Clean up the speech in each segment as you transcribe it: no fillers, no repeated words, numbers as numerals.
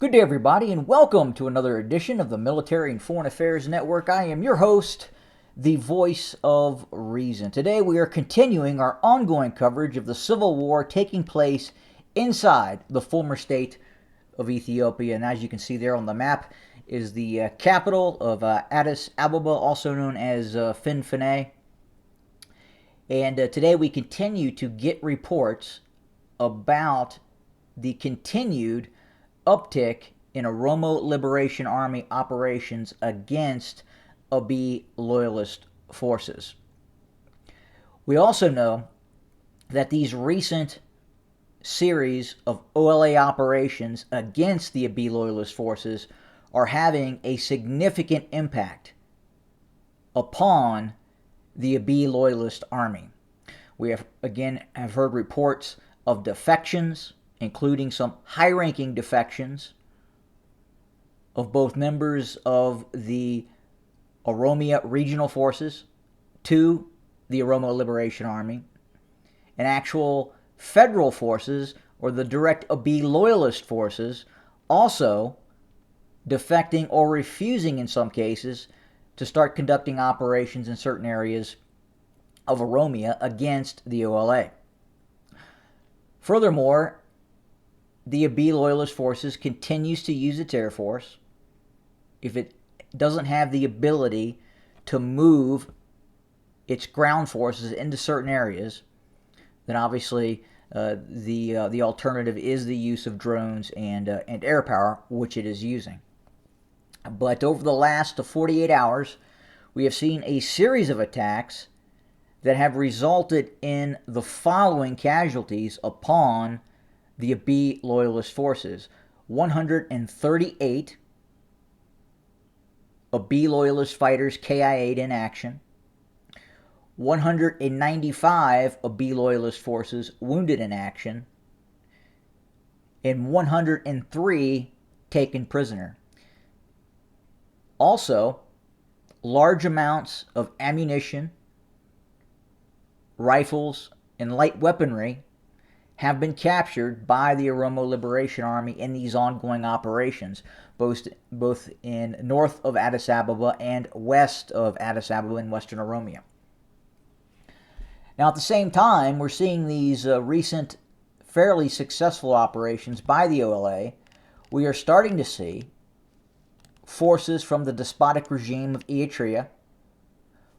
Good day, everybody, and welcome to another edition of the Military and Foreign Affairs Network. I am your host, the voice of reason. Today, we are continuing our ongoing coverage of the civil war taking place inside the former state of Ethiopia. And as you can see there on the map is the capital of Addis Ababa, also known as Finfinne. And today, we continue to get reports about the continued uptick in Oromo Liberation Army operations against Abiy Loyalist forces. We also know that these recent series of OLA operations against the Abiy Loyalist forces are having a significant impact upon the Abiy Loyalist army. We have heard reports of defections, including some high-ranking defections of both members of the Oromia Regional Forces to the Oromo Liberation Army, and actual federal forces, or the direct Abiy Loyalist forces, also defecting or refusing in some cases to start conducting operations in certain areas of Oromia against the OLA. Furthermore, the Abiy Loyalist forces continues to use its air force. If it doesn't have the ability to move its ground forces into certain areas, then obviously the alternative is the use of drones and air power, which it is using. But over the last 48 hours, we have seen a series of attacks that have resulted in the following casualties upon the Abiy Loyalist forces: 138 Abiy Loyalist fighters KIA'd in action, 195 Abiy Loyalist forces wounded in action, and 103 taken prisoner. Also, large amounts of ammunition, rifles, and light weaponry have been captured by the Oromo Liberation Army in these ongoing operations, both in north of Addis Ababa and west of Addis Ababa in western Oromia. Now, at the same time, we're seeing these recent fairly successful operations by the OLA. We are starting to see forces from the despotic regime of Eritrea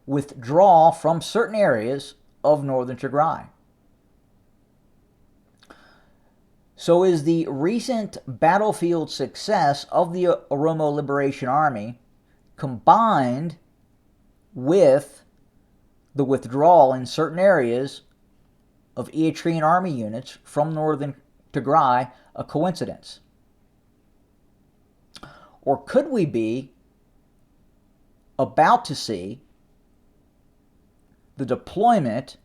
withdraw from certain areas of northern Tigray. So is the recent battlefield success of the Oromo Liberation Army, combined with the withdrawal in certain areas of Eritrean army units from northern Tigray, a coincidence? Or could we be about to see the deployment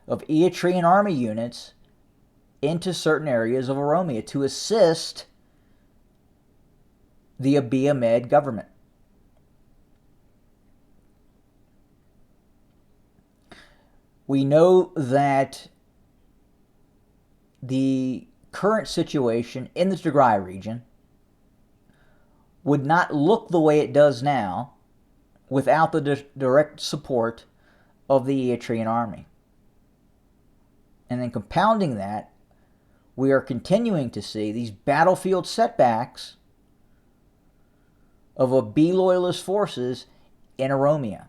of Eritrean army units into certain areas of Oromia to assist the Abiy Ahmed government? We know that the current situation in the Tigray region would not look the way it does now without the direct support of the Eritrean army. And then compounding that, we are continuing to see these battlefield setbacks of Abiy Loyalist forces in Oromia.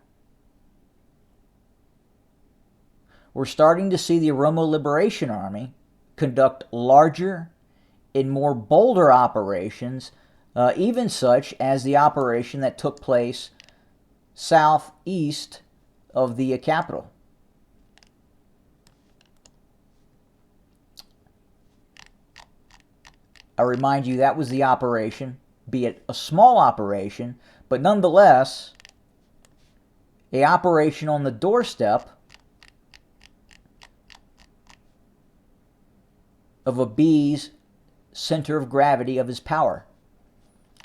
We're starting to see the Oromo Liberation Army conduct larger and more bolder operations, even such as the operation that took place southeast of the capital. I remind you, that was the operation, be it a small operation, but nonetheless, an operation on the doorstep of Abiy's center of gravity of his power.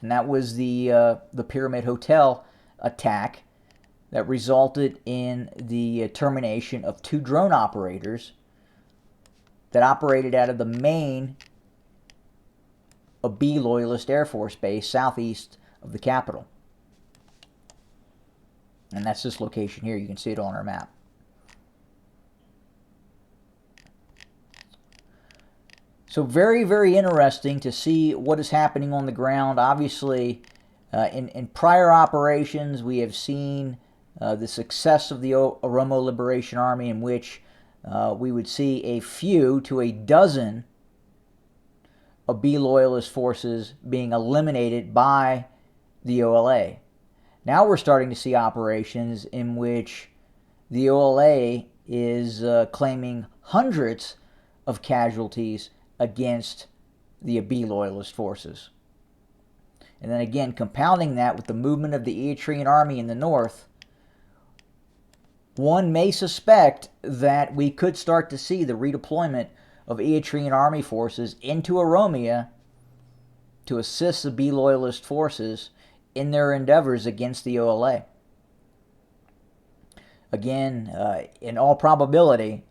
And that was the Pyramid Hotel attack that resulted in the termination of 2 drone operators that operated out of the main Abiy Loyalist Air Force Base southeast of the capital. And that's this location here. You can see it on our map. So very, very interesting to see what is happening on the ground. Obviously, in prior operations, we have seen the success of the Oromo Liberation Army, in which we would see a few to a dozen Abiy Loyalist forces being eliminated by the OLA. Now we're starting to see operations in which the OLA is claiming hundreds of casualties against the Abiy Loyalist forces. And then again, compounding that with the movement of the Eritrean army in the north, one may suspect that we could start to see the redeployment of Eritrean army forces into Oromia to assist the Abiy Loyalist forces in their endeavors against the OLA. Again, in all probability,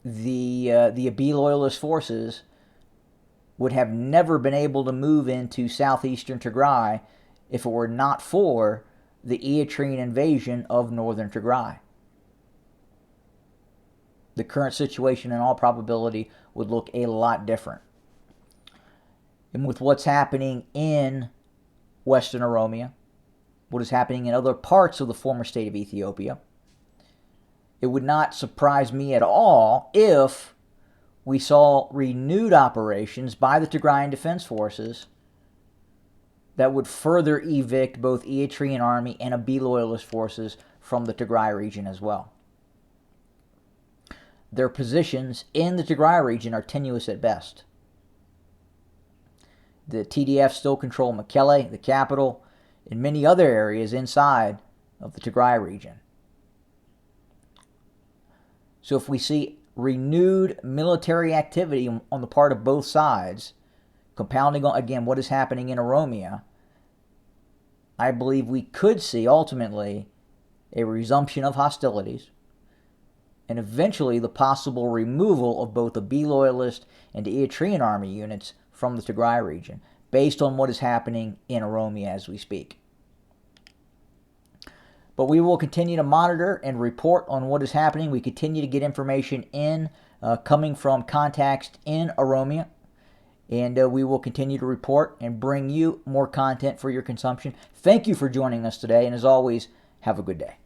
the Abiy Loyalist forces would have never been able to move into southeastern Tigray if it were not for the Eritrean invasion of northern Tigray. The current situation, in all probability, would look a lot different. And with what's happening in Western Oromia, what is happening in other parts of the former state of Ethiopia, it would not surprise me at all if we saw renewed operations by the Tigrayan Defense Forces that would further evict both Eritrean army and Abiy Loyalist forces from the Tigray region as well. Their positions in the Tigray region are tenuous at best. The TDF still control Mekelle, the capital, and many other areas inside of the Tigray region. So if we see renewed military activity on the part of both sides, compounding on, again, what is happening in Oromia, I believe we could see, ultimately, a resumption of hostilities and eventually the possible removal of both the Abiy Loyalist and the Eritrean army units from the Tigray region, based on what is happening in Oromia as we speak. But we will continue to monitor and report on what is happening. We continue to get information in, coming from contacts in Oromia. And we will continue to report and bring you more content for your consumption. Thank you for joining us today. And as always, have a good day.